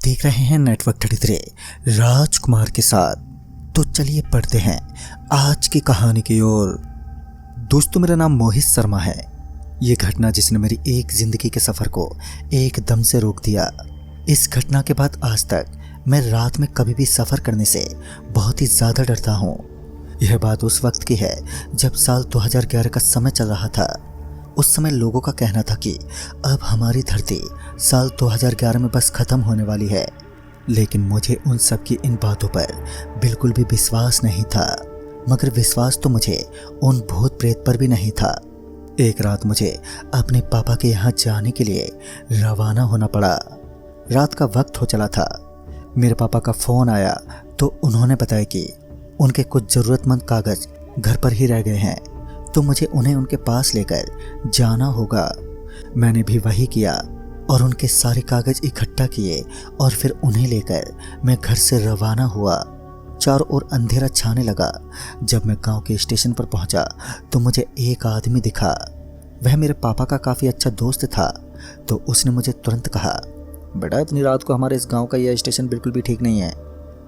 देख रहे हैं नेटवर्क 33 राजकुमार के साथ। तो चलिए पढ़ते हैं आज की कहानी की ओर। दोस्तों, मेरा नाम मोहित शर्मा है। ये घटना जिसने मेरी एक जिंदगी के सफर को एकदम से रोक दिया। इस घटना के बाद आज तक मैं रात में कभी भी सफर करने से बहुत ही ज्यादा डरता हूँ। यह बात उस वक्त की है जब साल 2011 का समय चल रहा था। उस समय लोगों का कहना था कि अब हमारी धरती साल 2011 में बस खत्म होने वाली है, लेकिन मुझे उन सब की इन बातों पर बिल्कुल भी विश्वास नहीं था। मगर विश्वास तो मुझे उन भूत प्रेत पर भी नहीं था। एक रात मुझे अपने पापा के यहाँ जाने के लिए रवाना होना पड़ा। रात का वक्त हो चला था। मेरे पापा का फ़ोन आया तो उन्होंने बताया कि उनके कुछ ज़रूरतमंद कागज़ घर पर ही रह गए हैं, तो मुझे उन्हें उनके पास लेकर जाना होगा। मैंने भी वही किया और उनके सारे कागज़ इकट्ठा किए और फिर उन्हें लेकर मैं घर से रवाना हुआ। चारों ओर अंधेरा छाने लगा। जब मैं गांव के स्टेशन पर पहुंचा तो मुझे एक आदमी दिखा। वह मेरे पापा का काफ़ी अच्छा दोस्त था। तो उसने मुझे तुरंत कहा, बेटा, इतनी रात को हमारे इस गांव का यह स्टेशन बिल्कुल भी ठीक नहीं है।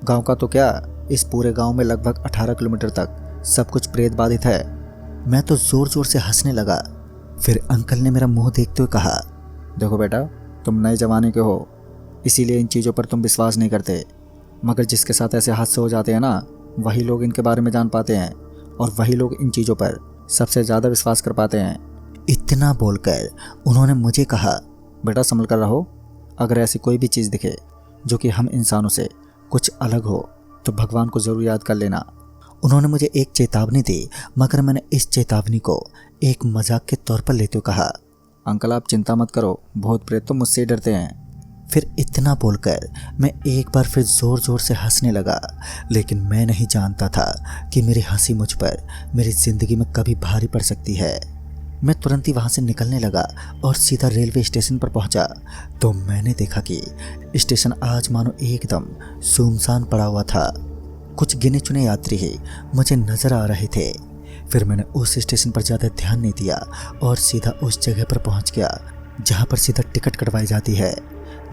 गांव का तो क्या, इस पूरे गांव में लगभग 18 किलोमीटर तक सब कुछ प्रेत बाधित है। मैं तो ज़ोर ज़ोर से हंसने लगा। फिर अंकल ने मेरा मुंह देखते हुए कहा, देखो बेटा, तुम नए ज़माने के हो, इसीलिए इन चीज़ों पर तुम विश्वास नहीं करते। मगर जिसके साथ ऐसे हादसे हो जाते हैं ना, वही लोग इनके बारे में जान पाते हैं और वही लोग इन चीज़ों पर सबसे ज़्यादा विश्वास कर पाते हैं। इतना बोलकर उन्होंने मुझे कहा, बेटा संभल कर रहो। अगर ऐसी कोई भी चीज़ दिखे जो कि हम इंसानों से कुछ अलग हो तो भगवान को ज़रूर याद कर लेना। उन्होंने मुझे एक चेतावनी दी, मगर मैंने इस चेतावनी को एक मजाक के तौर पर लेते हुए कहा, अंकल आप चिंता मत करो, भूत प्रेत तो मुझसे डरते हैं। फिर इतना बोलकर मैं एक बार फिर ज़ोर ज़ोर से हंसने लगा। लेकिन मैं नहीं जानता था कि मेरी हंसी मुझ पर मेरी ज़िंदगी में कभी भारी पड़ सकती है। मैं तुरंत ही वहाँ से निकलने लगा और सीधा रेलवे स्टेशन पर पहुँचा। तो मैंने देखा कि स्टेशन आज मानो एकदम सुनसान पड़ा हुआ था। कुछ गिने चुने यात्री ही मुझे नज़र आ रहे थे। फिर मैंने उस स्टेशन पर ज़्यादा ध्यान नहीं दिया और सीधा उस जगह पर पहुंच गया जहां पर सीधा टिकट कटवाई जाती है।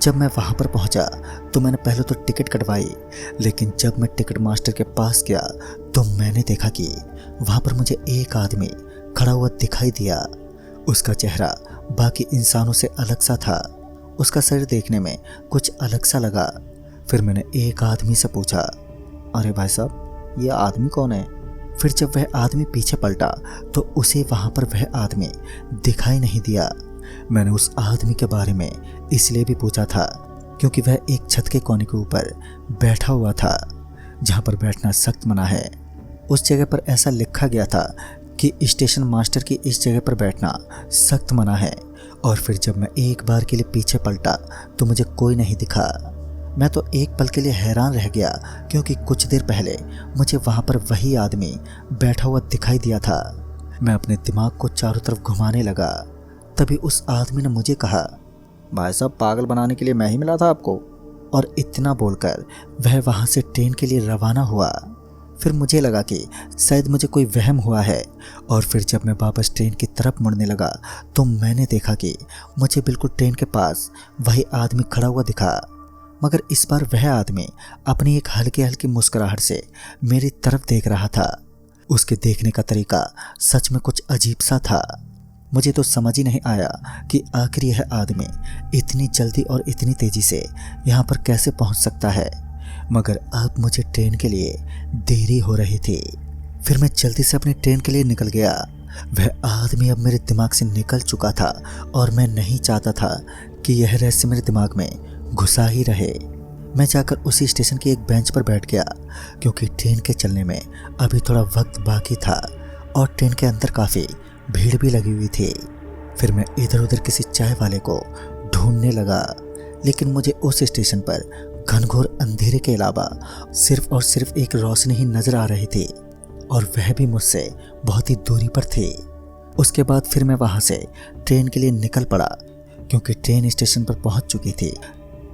जब मैं वहां पर पहुंचा तो मैंने पहले तो टिकट कटवाई, लेकिन जब मैं टिकट मास्टर के पास गया तो मैंने देखा कि वहां पर मुझे एक आदमी खड़ा हुआ दिखाई दिया। उसका चेहरा बाकी इंसानों से अलग सा था। उसका शरीर देखने में कुछ अलग सा लगा। फिर मैंने एक आदमी से पूछा, अरे भाई साहब, ये आदमी कौन है? फिर जब वह आदमी पीछे पलटा तो उसे वहाँ पर वह आदमी दिखाई नहीं दिया। मैंने उस आदमी के बारे में इसलिए भी पूछा था क्योंकि वह एक छत के कोने के ऊपर बैठा हुआ था, जहाँ पर बैठना सख्त मना है। उस जगह पर ऐसा लिखा गया था कि स्टेशन मास्टर की इस जगह पर बैठना सख्त मना है। और फिर जब मैं एक बार के लिए पीछे पलटा तो मुझे कोई नहीं दिखा। मैं तो एक पल के लिए हैरान रह गया क्योंकि कुछ देर पहले मुझे वहाँ पर वही आदमी बैठा हुआ दिखाई दिया था। मैं अपने दिमाग को चारों तरफ घुमाने लगा। तभी उस आदमी ने मुझे कहा, भाई साहब, पागल बनाने के लिए मैं ही मिला था आपको। और इतना बोलकर वह वहाँ से ट्रेन के लिए रवाना हुआ। फिर मुझे लगा कि शायद मुझे कोई वहम हुआ है। और फिर जब मैं वापस ट्रेन की तरफ मुड़ने लगा तो मैंने देखा कि मुझे बिल्कुल ट्रेन के पास वही आदमी खड़ा हुआ दिखा। मगर इस बार वह आदमी अपनी एक हल्की हल्की मुस्कुराहट से मेरी तरफ देख रहा था। उसके देखने का तरीका सच में कुछ अजीब सा था। मुझे तो समझ ही नहीं आया कि आखिर यह आदमी इतनी जल्दी और इतनी तेजी से यहाँ पर कैसे पहुँच सकता है। मगर अब मुझे ट्रेन के लिए देरी हो रही थी। फिर मैं जल्दी से अपनी ट्रेन के लिए निकल गया। वह आदमी अब मेरे दिमाग से निकल चुका था और मैं नहीं चाहता था कि यह रहस्य मेरे दिमाग में घुसा ही रहे। मैं जाकर उसी स्टेशन की एक बेंच पर बैठ गया क्योंकि ट्रेन के चलने में अभी थोड़ा वक्त बाकी था और ट्रेन के अंदर काफ़ी भीड़ भी लगी हुई थी। फिर मैं इधर उधर किसी चाय वाले को ढूंढने लगा, लेकिन मुझे उस स्टेशन पर घनघोर अंधेरे के अलावा सिर्फ और सिर्फ एक रोशनी ही नजर आ रही थी और वह भी मुझसे बहुत ही दूरी पर थी। उसके बाद फिर मैं वहाँ से ट्रेन के लिए निकल पड़ा क्योंकि ट्रेन स्टेशन पर पहुँच चुकी थी।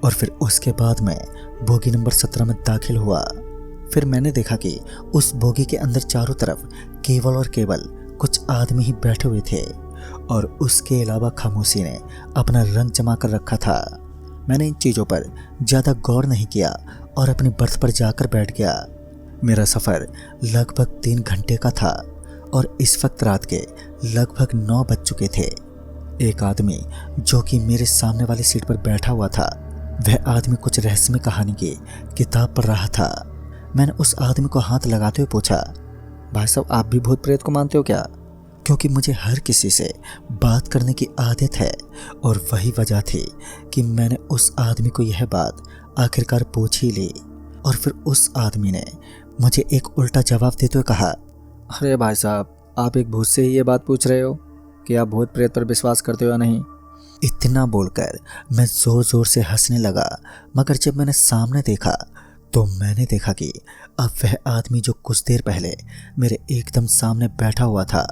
और फिर उसके बाद मैं बोगी नंबर 17 में दाखिल हुआ। फिर मैंने देखा कि उस बोगी के अंदर चारों तरफ केवल और केवल कुछ आदमी ही बैठे हुए थे और उसके अलावा खामोशी ने अपना रंग जमा कर रखा था। मैंने इन चीज़ों पर ज़्यादा गौर नहीं किया और अपनी बर्थ पर जाकर बैठ गया। मेरा सफ़र लगभग 3 घंटे का था और इस वक्त रात के लगभग 9 बज चुके थे। एक आदमी जो कि मेरे सामने वाली सीट पर बैठा हुआ था, वह आदमी कुछ रहस्यमय कहानी की किताब पढ़ रहा था। मैंने उस आदमी को हाथ लगाते हुए पूछा, भाई साहब आप भी भूत प्रेत को मानते हो क्या? क्योंकि मुझे हर किसी से बात करने की आदत है और वही वजह थी कि मैंने उस आदमी को यह बात आखिरकार पूछ ही ली। और फिर उस आदमी ने मुझे एक उल्टा जवाब देते हुए कहा, अरे भाई साहब आप एक भूत से ही ये बात पूछ रहे हो कि आप भूत प्रेत पर विश्वास करते हो या नहीं? इतना बोलकर मैं ज़ोर ज़ोर से हंसने लगा, मगर जब मैंने सामने देखा तो मैंने देखा कि अब वह आदमी जो कुछ देर पहले मेरे एकदम सामने बैठा हुआ था,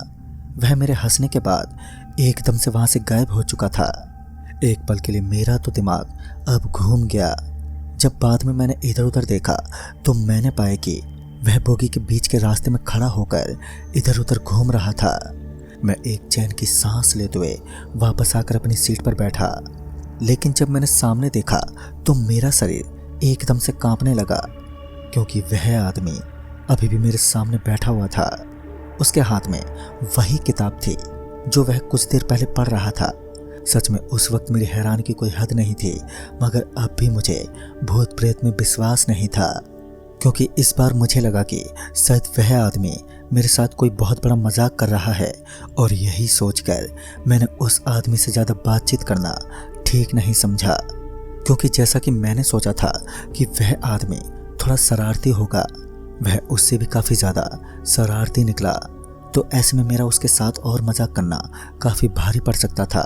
वह मेरे हंसने के बाद एकदम से वहाँ से गायब हो चुका था। एक पल के लिए मेरा तो दिमाग अब घूम गया। जब बाद में मैंने इधर उधर देखा तो मैंने पाया कि वह बोगी के बीच के रास्ते में खड़ा होकर इधर उधर घूम रहा था। मैं एक चैन की सांस लेते हुए वापस आकर अपनी सीट पर बैठा, लेकिन जब मैंने सामने देखा तो मेरा शरीर एकदम से कांपने लगा, क्योंकि वह आदमी अभी भी मेरे सामने बैठा हुआ था। उसके हाथ में वही किताब थी जो वह कुछ देर पहले पढ़ रहा था। सच में उस वक्त मेरी हैरानी की कोई हद नहीं थी, मगर अब भी मुझे भूत प्रेत में विश्वास नहीं था, क्योंकि इस बार मुझे लगा कि शायद वह आदमी मेरे साथ कोई बहुत बड़ा मजाक कर रहा है। और यही सोचकर मैंने उस आदमी से ज़्यादा बातचीत करना ठीक नहीं समझा, क्योंकि जैसा कि मैंने सोचा था कि वह आदमी थोड़ा शरारती होगा, वह उससे भी काफ़ी ज़्यादा शरारती निकला। तो ऐसे में मेरा उसके साथ और मजाक करना काफ़ी भारी पड़ सकता था।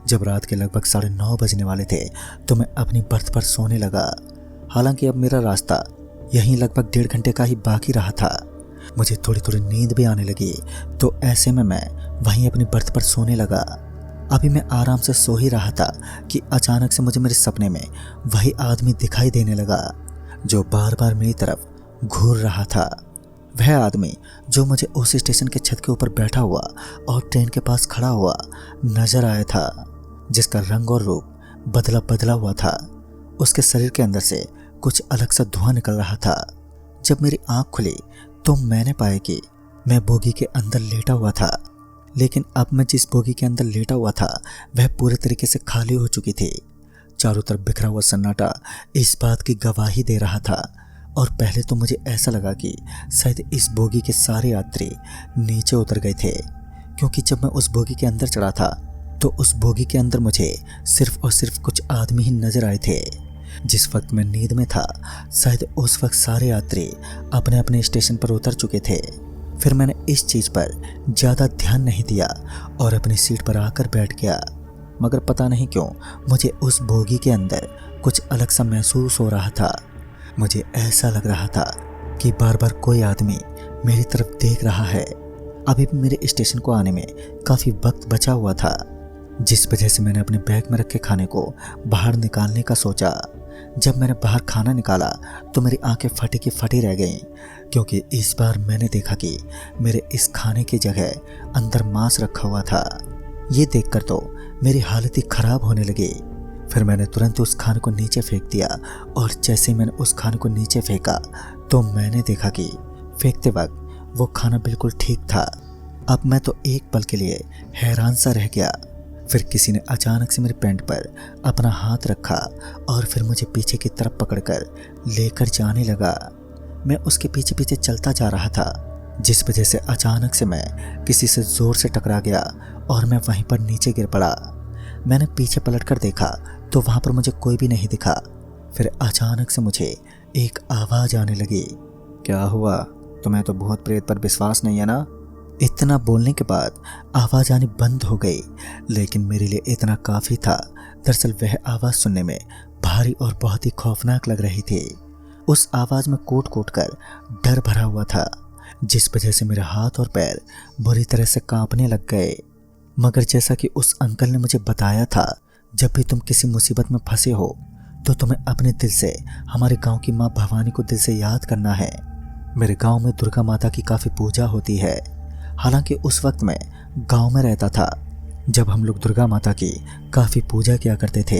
जब रात के लगभग 9:30 बजने वाले थे तो मैं अपनी बर्थ पर सोने लगा। हालांकि अब मेरा रास्ता यहीं लगभग 1.5 घंटे का ही बाकी रहा था। मुझे थोड़ी थोड़ी नींद भी आने लगी, तो ऐसे में मैं वहीं अपनी बर्थ पर सोने लगा। अभी मैं आराम से सो ही रहा था कि अचानक से मुझे मेरे सपने में वही आदमी दिखाई देने लगा जो बार बार मेरी तरफ घूर रहा था। वह आदमी जो मुझे उस स्टेशन के छत के ऊपर बैठा हुआ और ट्रेन के पास खड़ा हुआ नजर आया था, जिसका रंग और रूप बदला बदला हुआ था। उसके शरीर के अंदर से कुछ अलग सा धुआं निकल रहा था। जब मेरी आंख खुली तो मैंने पाया कि मैं बोगी के अंदर लेटा हुआ था, लेकिन अब मैं जिस बोगी के अंदर लेटा हुआ था वह पूरे तरीके से खाली हो चुकी थी। चारों तरफ बिखरा हुआ सन्नाटा इस बात की गवाही दे रहा था। और पहले तो मुझे ऐसा लगा कि शायद इस बोगी के सारे यात्री नीचे उतर गए थे, क्योंकि जब मैं उस बोगी के अंदर चढ़ा था तो उस बोगी के अंदर मुझे सिर्फ और सिर्फ कुछ आदमी ही नजर आए थे। जिस वक्त मैं नींद में था शायद उस वक्त सारे यात्री अपने अपने स्टेशन पर उतर चुके थे। फिर मैंने इस चीज़ पर ज़्यादा ध्यान नहीं दिया और अपनी सीट पर आकर बैठ गया, मगर पता नहीं क्यों मुझे उस बोगी के अंदर कुछ अलग सा महसूस हो रहा था। मुझे ऐसा लग रहा था कि बार बार कोई आदमी मेरी तरफ देख रहा है। अभी भी मेरे स्टेशन को आने में काफ़ी वक्त बचा हुआ था, जिस वजह से मैंने अपने बैग में रखे खाने को बाहर निकालने का सोचा। जब मैंने बाहर खाना निकाला तो मेरी आंखें फटी की फटी रह गईं, क्योंकि इस बार मैंने देखा कि मेरे इस खाने की जगह अंदर मांस रखा हुआ था। ये देखकर तो मेरी हालत ही ख़राब होने लगी। फिर मैंने तुरंत उस खाने को नीचे फेंक दिया, और जैसे ही मैंने उस खाने को नीचे फेंका तो मैंने देखा कि फेंकते वक्त वो खाना बिल्कुल ठीक था। अब मैं तो एक पल के लिए हैरान सा रह गया। फिर किसी ने अचानक से मेरे पैंट पर अपना हाथ रखा और फिर मुझे पीछे की तरफ पकड़कर लेकर जाने लगा। मैं उसके पीछे पीछे चलता जा रहा था, जिस वजह से अचानक से मैं किसी से ज़ोर से टकरा गया और मैं वहीं पर नीचे गिर पड़ा। मैंने पीछे पलटकर देखा तो वहाँ पर मुझे कोई भी नहीं दिखा। फिर अचानक से मुझे एक आवाज़ आने लगी, क्या हुआ, तुम्हें तो भूत प्रेत पर विश्वास नहीं है ना? इतना बोलने के बाद आवाज़ आनी बंद हो गई, लेकिन मेरे लिए इतना काफ़ी था। दरअसल वह आवाज़ सुनने में भारी और बहुत ही खौफनाक लग रही थी। उस आवाज़ में कोट कोट कर डर भरा हुआ था, जिस वजह से मेरे हाथ और पैर बुरी तरह से कांपने लग गए। मगर जैसा कि उस अंकल ने मुझे बताया था, जब भी तुम किसी मुसीबत में फंसे हो तो तुम्हें अपने दिल से हमारे गांव की माँ भवानी को दिल से याद करना है। मेरे गांव में दुर्गा माता की काफ़ी पूजा होती है। हालांकि उस वक्त मैं गांव में रहता था जब हम लोग दुर्गा माता की काफ़ी पूजा किया करते थे,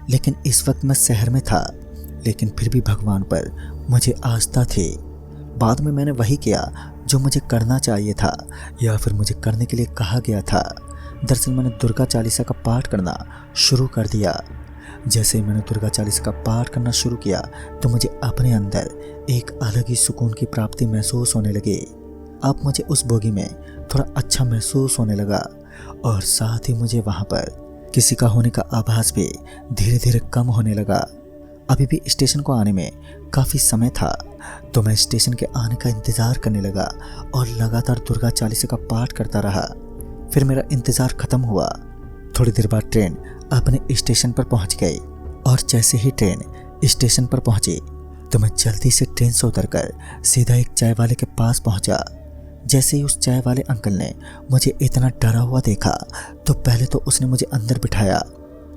लेकिन इस वक्त मैं शहर में था। लेकिन फिर भी भगवान पर मुझे आस्था थी। बाद में मैंने वही किया जो मुझे करना चाहिए था, या फिर मुझे करने के लिए कहा गया था। दरअसल मैंने दुर्गा चालीसा का पाठ करना शुरू कर दिया। जैसे ही मैंने दुर्गा चालीसा का पाठ करना शुरू किया तो मुझे अपने अंदर एक अलग ही सुकून की प्राप्ति महसूस होने लगी। अब मुझे उस बोगी में थोड़ा अच्छा महसूस होने लगा, और साथ ही मुझे वहाँ पर किसी का होने का आभास भी धीरे धीरे कम होने लगा। अभी भी स्टेशन को आने में काफ़ी समय था, तो मैं स्टेशन के आने का इंतज़ार करने लगा और लगातार दुर्गा चालीसा का पाठ करता रहा। फिर मेरा इंतज़ार ख़त्म हुआ। थोड़ी देर बाद ट्रेन अपने स्टेशन पर पहुंच गई, और जैसे ही ट्रेन स्टेशन पर पहुंची तो मैं जल्दी से ट्रेन से उतरकर सीधा एक चाय वाले के पास पहुंचा। जैसे ही उस चाय वाले अंकल ने मुझे इतना डरा हुआ देखा तो पहले तो उसने मुझे अंदर बिठाया,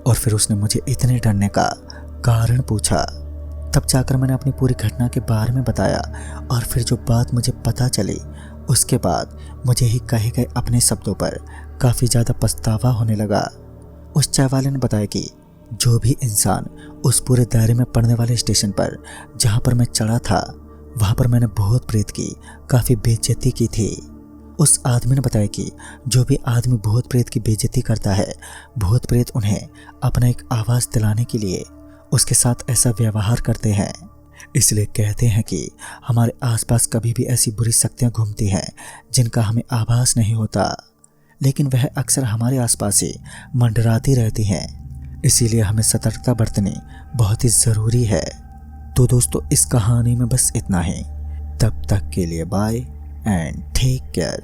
और फिर उसने मुझे इतने डरने का कारण पूछा। तब जाकर मैंने अपनी पूरी घटना के बारे में बताया, और फिर जो बात मुझे पता चली उसके बाद मुझे ही कहे गए अपने शब्दों पर काफ़ी ज़्यादा पछतावा होने लगा। उस चाय वाले ने बताया कि जो भी इंसान उस पूरे दायरे में पड़ने वाले स्टेशन पर जहाँ पर मैं चढ़ा था, वहाँ पर मैंने भूत प्रेत की काफ़ी बेइज्जती की थी। उस आदमी ने बताया कि जो भी आदमी भूत प्रेत की बेइज्जती करता है, भूत प्रेत उन्हें अपना एक आवाज़ दिलाने के लिए उसके साथ ऐसा व्यवहार करते हैं। इसलिए कहते हैं कि हमारे आसपास कभी भी ऐसी बुरी शक्तियाँ घूमती हैं जिनका हमें आभास नहीं होता, लेकिन वह अक्सर हमारे आसपास ही मंडराती रहती हैं। इसीलिए हमें सतर्कता बरतनी बहुत ही ज़रूरी है। तो दोस्तों, इस कहानी में बस इतना ही। तब तक के लिए बाय एंड टेक केयर।